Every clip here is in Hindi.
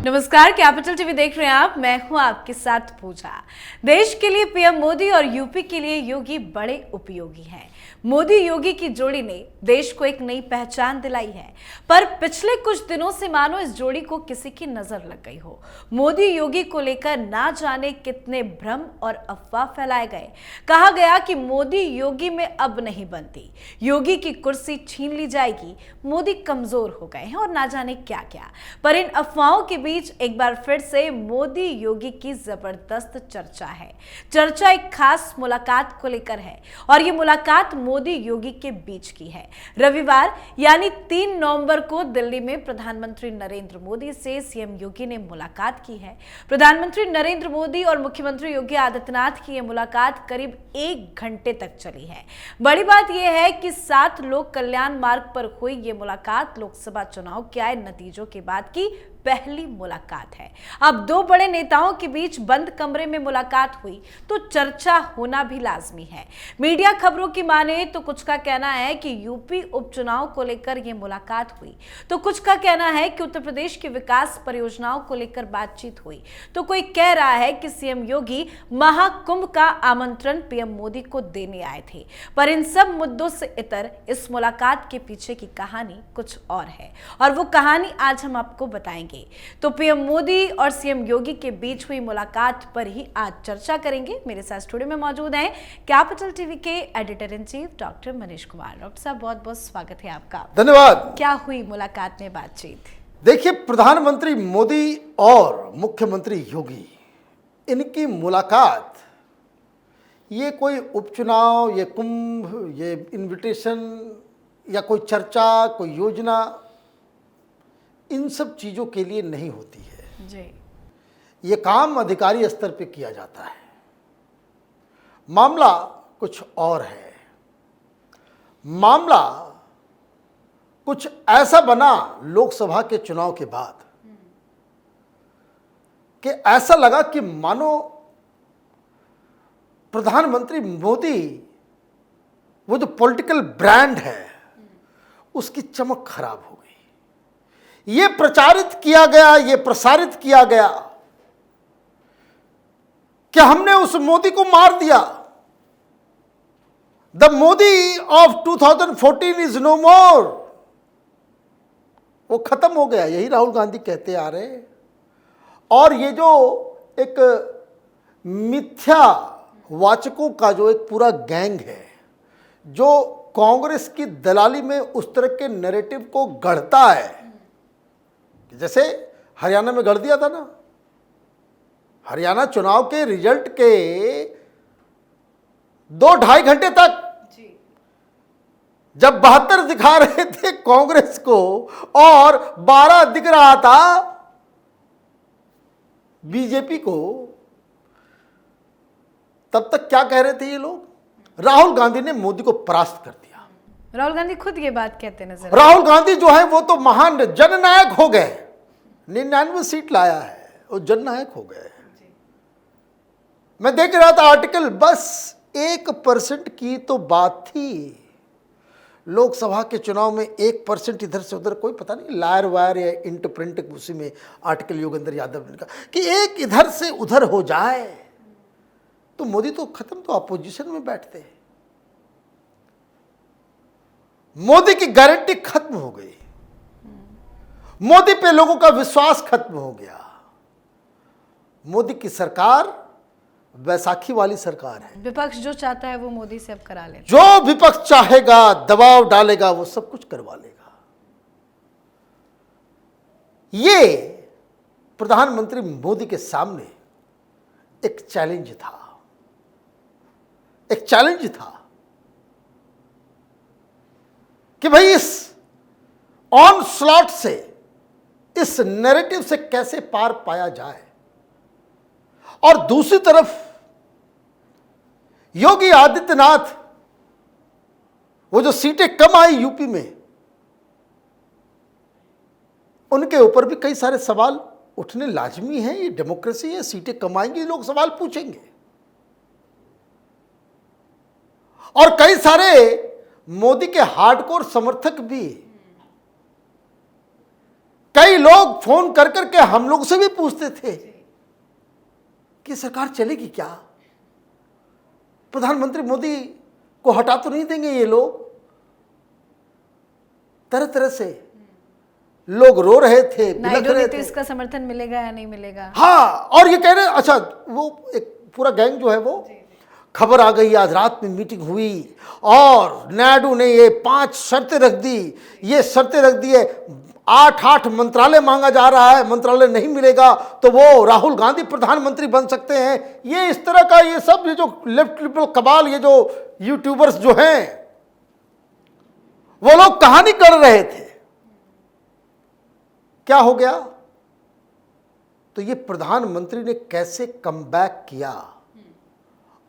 नमस्कार, कैपिटल टीवी देख रहे हैं आप। मैं हूं आपके साथ पूजा। देश के लिए पीएम मोदी और यूपी के लिए योगी बड़े उपयोगी हैं। मोदी योगी की जोड़ी ने देश को एक नई पहचान दिलाई है, पर पिछले कुछ दिनों से मानो इस जोड़ी को किसी की नजर लग गई हो। मोदी योगी को लेकर ना जाने कितने भ्रम और अफवाह फैलाए गए। कहा गया कि मोदी योगी में अब नहीं बनती, योगी की कुर्सी छीन ली जाएगी, मोदी कमजोर हो गए हैं और ना जाने क्या क्या। पर इन अफवाहों के बीच एक बार फिर से मोदी योगी की जबरदस्त चर्चा है। चर्चा एक खास मुलाकात को लेकर है और ये मुलाकात मोदी योगी के बीच की है। रविवार यानी 3 नवंबर को दिल्ली में प्रधानमंत्री नरेंद्र मोदी से सीएम योगी ने मुलाकात की है। प्रधानमंत्री नरेंद्र मोदी और मुख्यमंत्री योगी आदित्यनाथ की यह मुलाकात करीब 1 घंटे तक चली है। बड़ी बात यह है कि 7 लोक कल्याण मार्ग पर हुई ये मुलाकात लोकसभा चुनाव के आए नतीजों के बाद की पहली मुलाकात है। अब 2 बड़े नेताओं के बीच बंद कमरे में मुलाकात हुई तो चर्चा होना भी लाजमी है। मीडिया खबरों की माने तो कुछ का कहना है कि यूपी उपचुनाव को लेकर यह मुलाकात हुई, तो कुछ का कहना है कि उत्तर प्रदेश की विकास परियोजनाओं को लेकर बातचीत हुई, तो कोई कह रहा है कि सीएम योगी महाकुंभ का आमंत्रण पीएम मोदी को देने आए थे। पर इन सब मुद्दों से इतर इस मुलाकात के पीछे की कहानी कुछ और है और वो कहानी आज हम आपको बताएंगे। तो पीएम मोदी और सीएम योगी के बीच हुई मुलाकात पर ही आज चर्चा करेंगे। मेरे साथ स्टूडियो में मौजूद हैं कैपिटल टीवी के editor in chief doctor Manish Kumar. Doctor साहब, बहुत बहुत स्वागत है आपका। धन्यवाद। क्या हुई मुलाकात में बातचीत? देखिए, प्रधानमंत्री मोदी और मुख्यमंत्री योगी, इनकी मुलाकात, ये कोई उपचुनाव, ये कुंभ, ये इनविटेशन या कोई चर्चा, कोई योजना, इन सब चीज़ों के लिए नहीं होती है जी। ये काम अधिकारी स्तर पे किया जाता है। मामला कुछ और है। मामला कुछ ऐसा बना लोकसभा के चुनाव के बाद कि ऐसा लगा कि मानो प्रधानमंत्री मोदी, वो जो पॉलिटिकल ब्रांड है, उसकी चमक खराब हो गई। ये प्रचारित किया गया, ये प्रसारित किया गया कि हमने उस मोदी को मार दिया। The Modi of 2014 is no more. वो खत्म हो गया, यही राहुल गांधी कहते आ रहे। और ये जो एक मिथ्या वाचकों का जो एक पूरा गैंग है, जो कांग्रेस की दलाली में उस तरह के नैरेटिव को गढ़ता है, जैसे हरियाणा में गढ़ दिया था ना। हरियाणा चुनाव के रिजल्ट के 2-2.5 घंटे तक जब 72 दिखा रहे थे कांग्रेस को और 12 दिख रहा था बीजेपी को, तब तक क्या कह रहे थे ये लोग? राहुल गांधी ने मोदी को परास्त कर दिया। राहुल गांधी खुद ये बात कहते नजर। राहुल गांधी जो है वो तो महान जननायक हो गए। 99 सीट लाया है और जननायक हो गए। मैं देख रहा था आर्टिकल, बस 1% की तो बात थी। लोकसभा के चुनाव में 1% इधर से उधर, कोई पता नहीं लायर वायर या इंट प्रिंट, उसी में आर्टिकल योगेंद्र यादव ने कहा कि एक इधर से उधर हो जाए तो मोदी तो खत्म, तो अपोजिशन में बैठते हैं। मोदी की गारंटी खत्म हो गई। मोदी पे लोगों का विश्वास खत्म हो गया। मोदी की सरकार वैसाखी वाली सरकार है। विपक्ष जो चाहता है वो मोदी से अब करा ले। जो विपक्ष चाहेगा, दबाव डालेगा, वो सब कुछ करवा लेगा। ये प्रधानमंत्री मोदी के सामने एक चैलेंज था। एक चैलेंज था कि भाई इस ऑन स्लॉट से, इस नैरेटिव से कैसे पार पाया जाए। और दूसरी तरफ योगी आदित्यनाथ, वो जो सीटें कम आई यूपी में, उनके ऊपर भी कई सारे सवाल उठने लाजमी हैं। ये डेमोक्रेसी है, सीटें कम आएंगी, लोग सवाल पूछेंगे। और कई सारे मोदी के हार्डकोर समर्थक भी कई लोग फोन कर करके हम लोग से भी पूछते थे कि सरकार चलेगी क्या, प्रधानमंत्री मोदी को हटा तो नहीं देंगे ये लोग। तरह तरह से लोग रो रहे थे, बिलख नायडू रहे नीतीश थे। का समर्थन मिलेगा या नहीं मिलेगा। हाँ, और ये कह रहे, अच्छा वो एक पूरा गैंग जो है वो, खबर आ गई आज रात में मीटिंग हुई और नायडू ने ये 5 शर्तें रख दी, ये शर्तें रख दी है, 8 मंत्रालय मांगा जा रहा है, मंत्रालय नहीं मिलेगा तो वो राहुल गांधी प्रधानमंत्री बन सकते हैं। ये इस तरह का ये सब, ये जो लेफ्ट लिबरल कबाल, ये जो यूट्यूबर्स जो हैं वो लोग कहानी कर रहे थे। क्या हो गया, तो ये प्रधानमंत्री ने कैसे कमबैक किया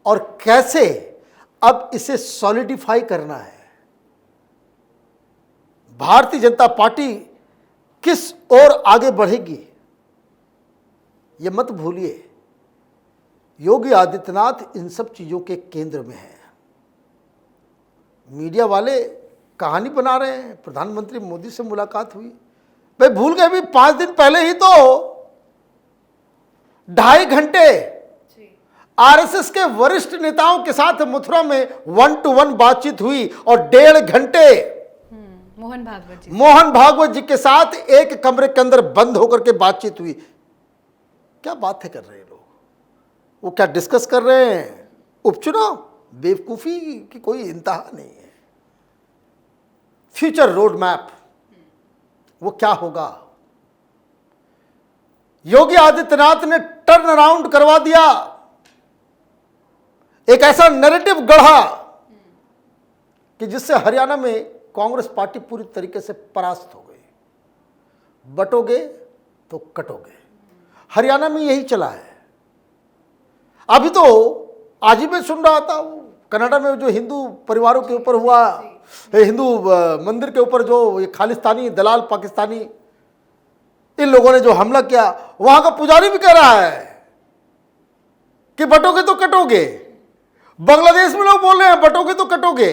और कैसे अब इसे सॉलिडिफाई करना है। भारतीय जनता पार्टी किस ओर आगे बढ़ेगी, ये मत भूलिए, योगी आदित्यनाथ इन सब चीजों के केंद्र में है। मीडिया वाले कहानी बना रहे हैं, प्रधानमंत्री मोदी से मुलाकात हुई, भाई भूल गए भी 5 दिन पहले ही तो 2.5 घंटे आरएसएस के वरिष्ठ नेताओं के साथ मथुरा में 1-to-1 बातचीत हुई और 1.5 घंटे मोहन भागवत जी के साथ एक कमरे के अंदर बंद होकर के बातचीत हुई। क्या बातें कर रहे हैं लोग, वो क्या डिस्कस कर रहे हैं, उपचुनाव, बेवकूफी की कोई इंतहा नहीं है। फ्यूचर रोड मैप, वो क्या होगा। योगी आदित्यनाथ ने टर्न अराउंड करवा दिया, एक ऐसा नैरेटिव गढ़ा कि जिससे हरियाणा में कांग्रेस पार्टी पूरी तरीके से परास्त हो गई। बटोगे तो कटोगे, हरियाणा में यही चला है। अभी तो आज ही मैं सुन रहा था, कनाडा में जो हिंदू परिवारों के ऊपर हुआ, हिंदू मंदिर के ऊपर जो ये खालिस्तानी दलाल पाकिस्तानी इन लोगों ने जो हमला किया, वहां का पुजारी भी कह रहा है कि बटोगे तो कटोगे। बांग्लादेश में लोग बोल रहे हैं बटोगे तो कटोगे,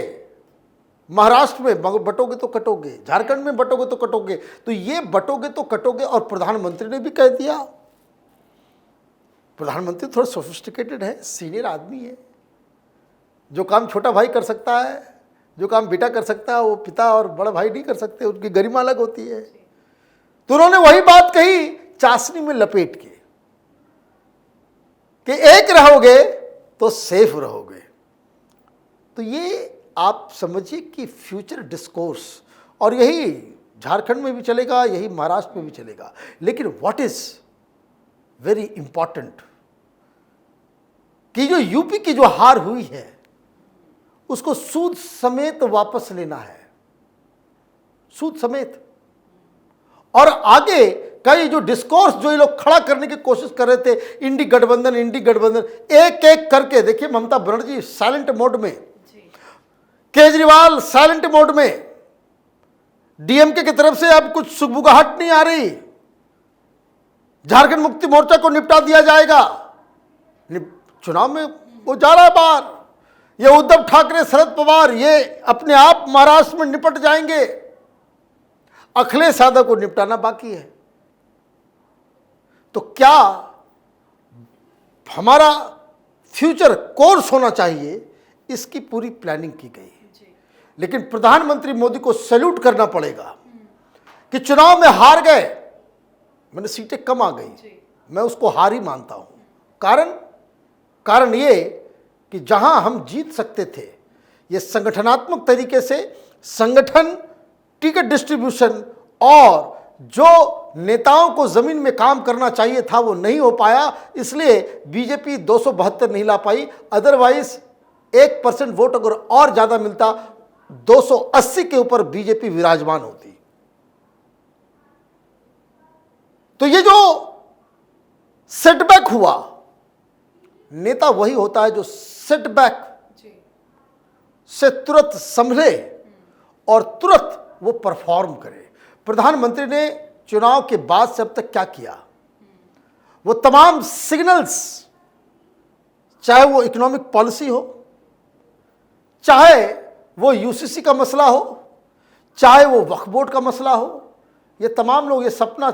महाराष्ट्र में बटोगे तो कटोगे, झारखंड में बटोगे तो कटोगे। तो ये बटोगे तो कटोगे, और प्रधानमंत्री ने भी कह दिया। प्रधानमंत्री थोड़ा सोफिस्टिकेटेड है, सीनियर आदमी है, जो काम छोटा भाई कर सकता है, जो काम बेटा कर सकता है, वो पिता और बड़ा भाई नहीं कर सकते, उनकी गरिमा अलग होती है। तो उन्होंने वही बात कही चाशनी में लपेट के कि एक रहोगे तो सेफ रहोगे। तो ये आप समझिए कि फ्यूचर डिस्कोर्स, और यही झारखंड में भी चलेगा, यही महाराष्ट्र में भी चलेगा। लेकिन व्हाट इज वेरी इंपॉर्टेंट कि जो यूपी की जो हार हुई है उसको सूद समेत वापस लेना है, सूद समेत। और आगे का ये जो डिस्कोर्स जो ये लोग खड़ा करने की कोशिश कर रहे थे, इंडी गठबंधन, एक एक करके, देखिए ममता बनर्जी साइलेंट मोड में, केजरीवाल साइलेंट मोड में, डीएमके की तरफ से अब कुछ सुगबुगाहट नहीं आ रही, झारखंड मुक्ति मोर्चा को निपटा दिया जाएगा, चुनाव में वो जा रहा है बाहर, ये उद्धव ठाकरे, शरद पवार, ये अपने आप महाराष्ट्र में निपट जाएंगे, अखिलेश यादव को निपटाना बाकी है। तो क्या हमारा फ्यूचर कोर्स होना चाहिए, इसकी पूरी प्लानिंग की गई। लेकिन प्रधानमंत्री मोदी को सैल्यूट करना पड़ेगा कि चुनाव में हार गए, मैंने सीटें कम आ गई, मैं उसको हार ही मानता हूं। कारण ये कि जहां हम जीत सकते थे, ये संगठनात्मक तरीके से संगठन, टिकट डिस्ट्रीब्यूशन और जो नेताओं को जमीन में काम करना चाहिए था वो नहीं हो पाया, इसलिए बीजेपी 272 नहीं ला पाई। अदरवाइज 1% वोट अगर और ज्यादा मिलता, 280 के ऊपर बीजेपी विराजमान होती। तो ये जो सेटबैक हुआ, नेता वही होता है जो सेटबैक से तुरंत संभले और तुरंत वो परफॉर्म करे। प्रधानमंत्री ने चुनाव के बाद से अब तक क्या किया, वो तमाम सिग्नल्स, चाहे वो इकोनॉमिक पॉलिसी हो, चाहे वो यूसीसी का मसला हो, चाहे वो वक्फ बोर्ड का मसला हो, ये तमाम लोग ये सपना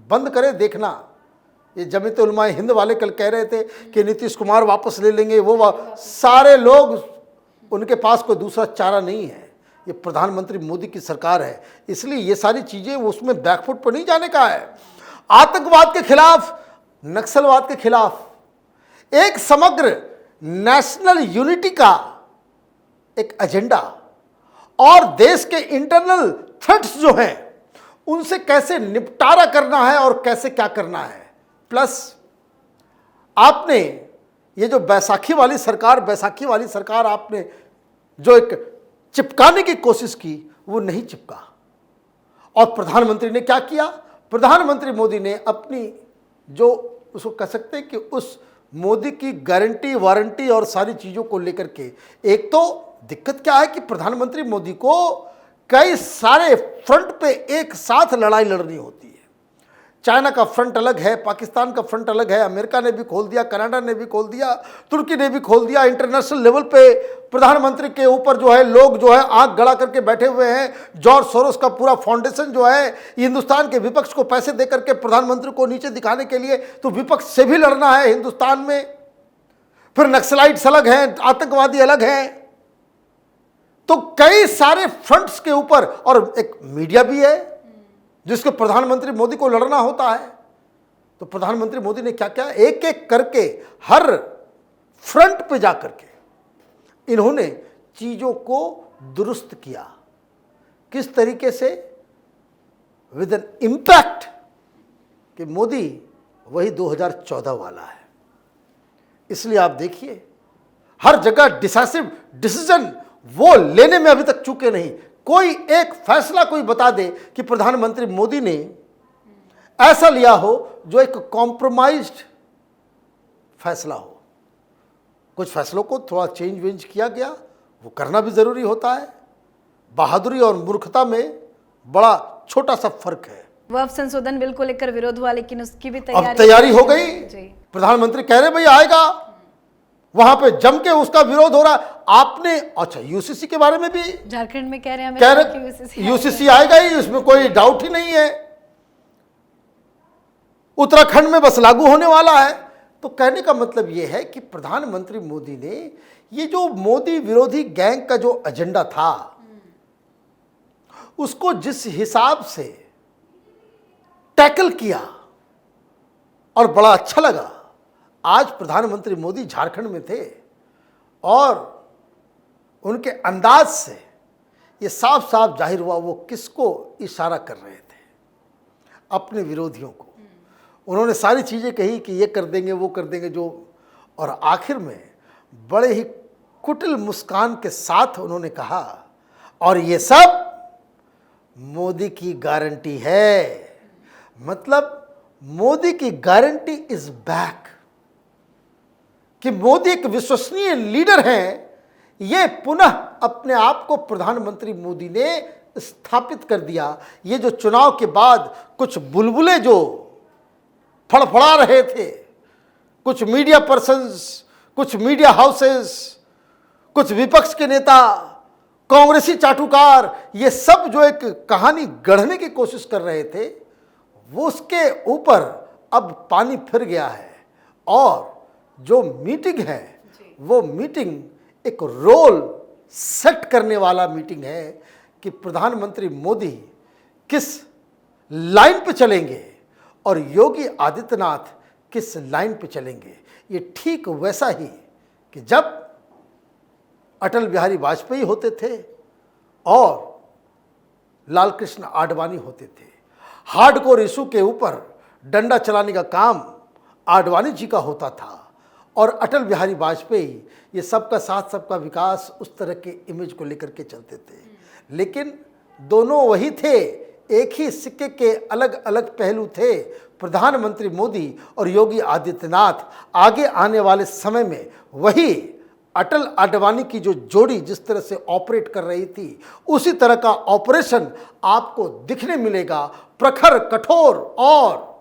बंद करें देखना। ये जमीयत उलमा हिंद वाले कल कह रहे थे कि नीतीश कुमार वापस ले लेंगे, सारे लोग, उनके पास कोई दूसरा चारा नहीं है। ये प्रधानमंत्री मोदी की सरकार है, इसलिए ये सारी चीज़ें उसमें बैकफुट पर नहीं जाने का है। आतंकवाद के खिलाफ, नक्सलवाद के खिलाफ एक समग्र नेशनल यूनिटी का एक एजेंडा और देश के इंटरनल थ्रेट्स जो हैं उनसे कैसे निपटारा करना है और कैसे क्या करना है। प्लस आपने ये जो बैसाखी वाली सरकार आपने जो एक चिपकाने की कोशिश की वो नहीं चिपका। और प्रधानमंत्री ने क्या किया? प्रधानमंत्री मोदी ने अपनी जो उसको कह सकते हैं कि उस मोदी की गारंटी वारंटी और सारी चीज़ों को लेकर के, एक तो दिक्कत क्या है कि प्रधानमंत्री मोदी को कई सारे फ्रंट पे एक साथ लड़ाई लड़नी होती है। चाइना का फ्रंट अलग है, पाकिस्तान का फ्रंट अलग है, अमेरिका ने भी खोल दिया, कनाडा ने भी खोल दिया, तुर्की ने भी खोल दिया। इंटरनेशनल लेवल पे प्रधानमंत्री के ऊपर जो है लोग जो है आंख गड़ा करके बैठे हुए हैं। जॉर्ज सोरोस का पूरा फाउंडेशन जो है हिंदुस्तान के विपक्ष को पैसे दे करके प्रधानमंत्री को नीचे दिखाने के लिए, तो विपक्ष से भी लड़ना है हिंदुस्तान में। फिर नक्सलाइट्स अलग हैं, आतंकवादी अलग हैं, तो कई सारे फ्रंट्स के ऊपर, और एक मीडिया भी है जिसको प्रधानमंत्री मोदी को लड़ना होता है। तो प्रधानमंत्री मोदी ने क्या क्या एक एक करके हर फ्रंट पे जाकर के इन्होंने चीजों को दुरुस्त किया। किस तरीके से? विद एन इंपैक्ट कि मोदी वही 2014 वाला है। इसलिए आप देखिए हर जगह डिसाइसिव डिसीजन वो लेने में अभी तक चूके नहीं। कोई एक फैसला कोई बता दे कि प्रधानमंत्री मोदी ने ऐसा लिया हो जो एक कॉम्प्रोमाइज्ड फैसला हो। कुछ फैसलों को थोड़ा चेंज वेंज किया गया, वो करना भी जरूरी होता है। बहादुरी और मूर्खता में बड़ा छोटा सा फर्क है। वक्फ संशोधन बिल को लेकर विरोध हुआ, लेकिन उसकी भी अब तैयारी हो गई। प्रधानमंत्री कह रहे भाई आएगा, वहां पे जम के उसका विरोध हो रहा। आपने अच्छा यूसीसी के बारे में भी झारखंड में कह रहे हैं यूसीसी आएगा ही, इसमें कोई डाउट ही नहीं है। उत्तराखंड में बस लागू होने वाला है। तो कहने का मतलब यह है कि प्रधानमंत्री मोदी ने ये जो मोदी विरोधी गैंग का जो एजेंडा था उसको जिस हिसाब से टैकल किया और बड़ा अच्छा लगा। आज प्रधानमंत्री मोदी झारखंड में थे और उनके अंदाज से ये साफ साफ जाहिर हुआ वो किसको इशारा कर रहे थे, अपने विरोधियों को। उन्होंने सारी चीज़ें कही कि ये कर देंगे वो कर देंगे जो, और आखिर में बड़े ही कुटिल मुस्कान के साथ उन्होंने कहा और ये सब मोदी की गारंटी है। मतलब मोदी की गारंटी इज बैक, कि मोदी एक विश्वसनीय लीडर हैं, ये पुनः अपने आप को प्रधानमंत्री मोदी ने स्थापित कर दिया। ये जो चुनाव के बाद कुछ बुलबुले जो फड़फड़ा रहे थे, कुछ मीडिया पर्सन्स, कुछ मीडिया हाउसेस, कुछ विपक्ष के नेता, कांग्रेसी चाटुकार, ये सब जो एक कहानी गढ़ने की कोशिश कर रहे थे, वो उसके ऊपर अब पानी फिर गया है। और जो मीटिंग है वो मीटिंग एक रोल सेट करने वाला मीटिंग है कि प्रधानमंत्री मोदी किस लाइन पे चलेंगे और योगी आदित्यनाथ किस लाइन पे चलेंगे। ये ठीक वैसा ही कि जब अटल बिहारी वाजपेयी होते थे और लाल कृष्ण आडवाणी होते थे। हार्डकोर इशू के ऊपर डंडा चलाने का काम आडवाणी जी का होता था और अटल बिहारी वाजपेयी ये सबका साथ सबका विकास उस तरह के इमेज को लेकर के चलते थे। लेकिन दोनों वही थे, एक ही सिक्के के अलग अलग पहलू थे। प्रधानमंत्री मोदी और योगी आदित्यनाथ आगे आने वाले समय में वही अटल आडवाणी की जो जोड़ी जिस तरह से ऑपरेट कर रही थी उसी तरह का ऑपरेशन आपको दिखने मिलेगा। प्रखर, कठोर और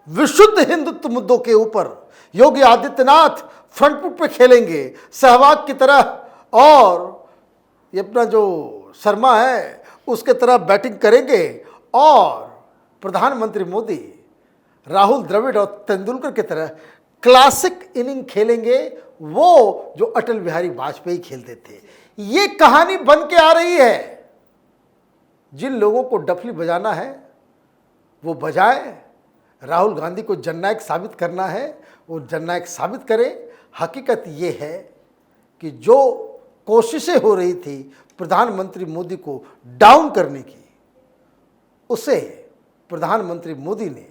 विशुद्ध हिंदुत्व मुद्दों के ऊपर योगी आदित्यनाथ फ्रंट फुट पे खेलेंगे सहवाग की तरह, और ये अपना जो शर्मा है उसके तरह बैटिंग करेंगे और प्रधानमंत्री मोदी राहुल द्रविड़ और तेंदुलकर की तरह क्लासिक इनिंग खेलेंगे, वो जो अटल बिहारी वाजपेयी खेलते थे। ये कहानी बन के आ रही है। जिन लोगों को डफली बजाना है वो बजाए, राहुल गांधी को जननायक साबित करना है वो जननायक साबित करें। हकीकत ये है कि जो कोशिशें हो रही थी प्रधानमंत्री मोदी को डाउन करने की, उसे प्रधानमंत्री मोदी ने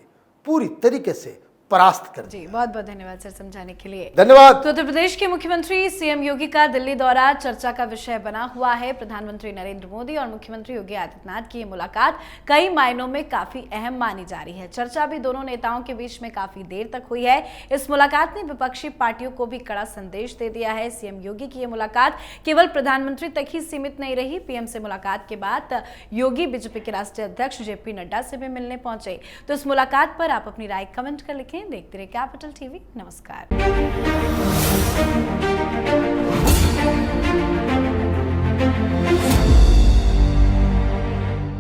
पूरी तरीके से परास्त कर दिया। जी, बहुत बहुत धन्यवाद सर समझाने के लिए। धन्यवाद। तो उत्तर प्रदेश के मुख्यमंत्री सीएम योगी का दिल्ली दौरा चर्चा का विषय बना हुआ है। प्रधानमंत्री नरेंद्र मोदी और मुख्यमंत्री योगी आदित्यनाथ की ये मुलाकात कई मायनों में काफी अहम मानी जा रही है। चर्चा भी दोनों नेताओं के बीच में काफी देर तक हुई है। इस मुलाकात ने विपक्षी पार्टियों को भी कड़ा संदेश दे दिया है। सीएम योगी की ये मुलाकात केवल प्रधानमंत्री तक ही सीमित नहीं रही। पीएम से मुलाकात के बाद योगी बीजेपी के राष्ट्रीय अध्यक्ष जेपी नड्डा से भी मिलने पहुंचे। तो इस मुलाकात पर आप अपनी राय कमेंट कर लिखें। देखते रहिए कैपिटल टीवी। नमस्कार।